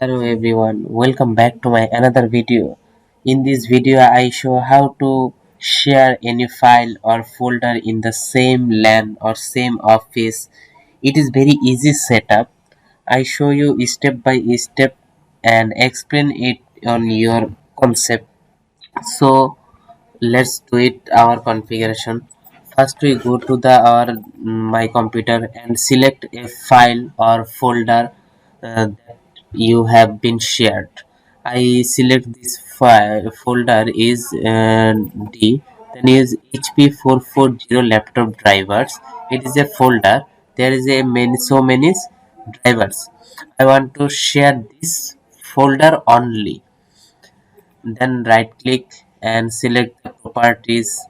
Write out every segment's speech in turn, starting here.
Hello everyone, welcome back to my another video. In this video I show how to share any file or folder in the same LAN or same office. It is very easy setup. I show you step by step and explain it on your concept. So let's do it our configuration. First we go to the our my computer and select a file or folder that you have been shared. I select this file folder is D, then is HP440 laptop drivers. It is a folder. There is a many drivers. I want to share this folder only. Then right click and select the properties,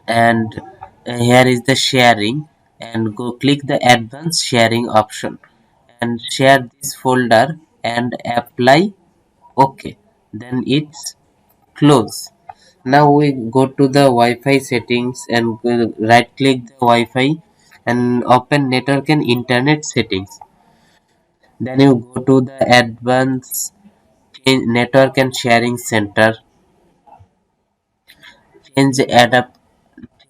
and here is the sharing, and go click the advanced sharing option and share this folder and apply. OK, then it's close. Now we go to the Wi-Fi settings and right click the Wi-Fi and open network and internet settings. Then you go to the advanced network and sharing center, change adapt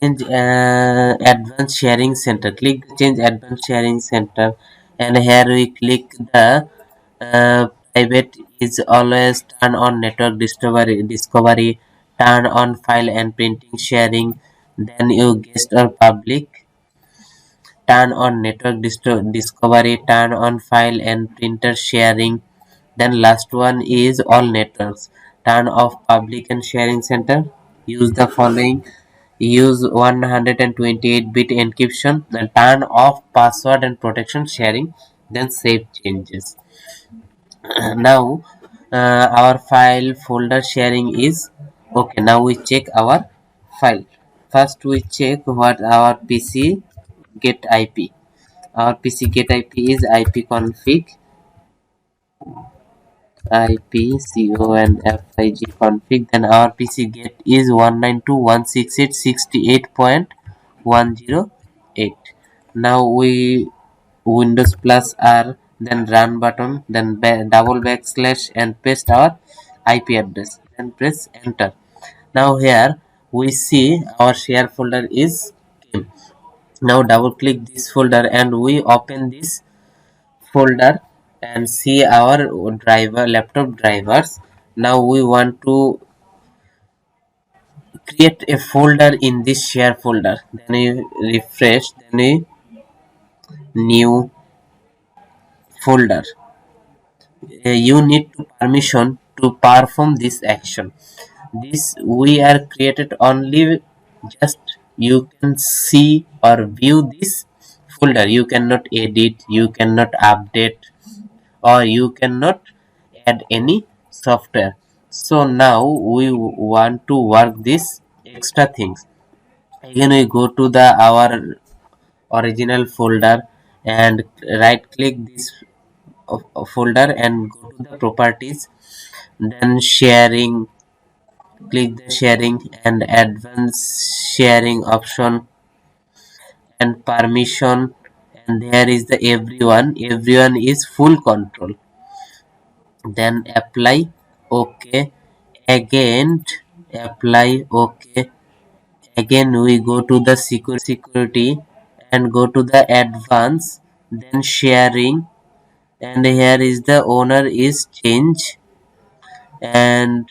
change advanced sharing center. Click the change advanced sharing center, and here we click the private is always turn on network discovery, turn on file and printing sharing. Then you guest or public, turn on network discovery, turn on file and printer sharing. Then last one is all networks, turn off public and sharing center. Use the following: use 128-bit encryption, then turn off password and protection sharing, then save changes. Now our file folder sharing is okay. Now we check our file. First we check what our PC get IP. Our PC get IP is ipconfig ipconfig config. Then our PC get is 192.168.168. Now we Windows plus R, then run button, then double backslash and paste our IP address, then press enter. Now here we see our share folder is came. Now double click this folder and we open this folder and see our laptop drivers. Now we want to create a folder in this share folder. Then we refresh, then we new folder. You need to permission to perform this action. This we are created only just you can see or view this folder. You cannot edit, you cannot update, or you cannot add any software. So now we want to work this extra things. Again we go to the our original folder and right click this folder and go to the properties, then sharing, click the sharing and advanced sharing option and permission, and there is the everyone is full control. Then apply, okay, again apply, okay, again we go to the security and go to the advanced, then sharing, and here is the owner is change, and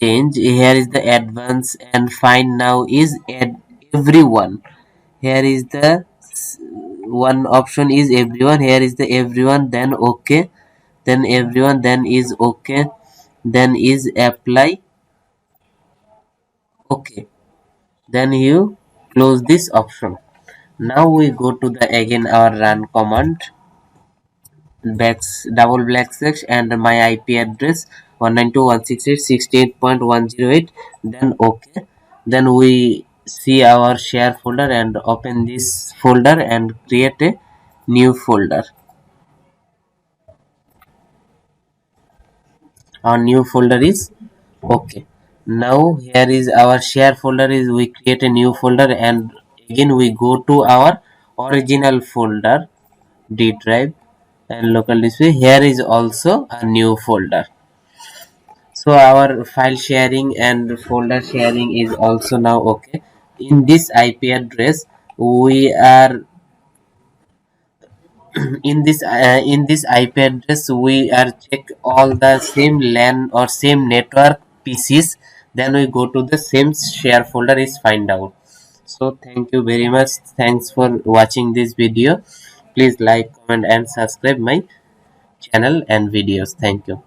change, here is the advance, and find now is add everyone. Here is the one option is everyone, here is the everyone, then okay, then everyone, then is okay, then is apply, okay, then you close this option. Now we go to the again our run command, double backslash and my IP address 192.168.168, then okay. Then we see our share folder and open this folder and create a new folder. Our new folder is okay. Now here is our share folder is we create a new folder, and again we go to our original folder D drive and local display. Here is also a new folder. So our file sharing and folder sharing is also now okay. In this IP address, we are in this IP address we are check all the same LAN or same network PCs. Then we go to the same share folder is find out. So thank you very much. Thanks for watching this video. Please like, comment, and subscribe my channel and videos. Thank you.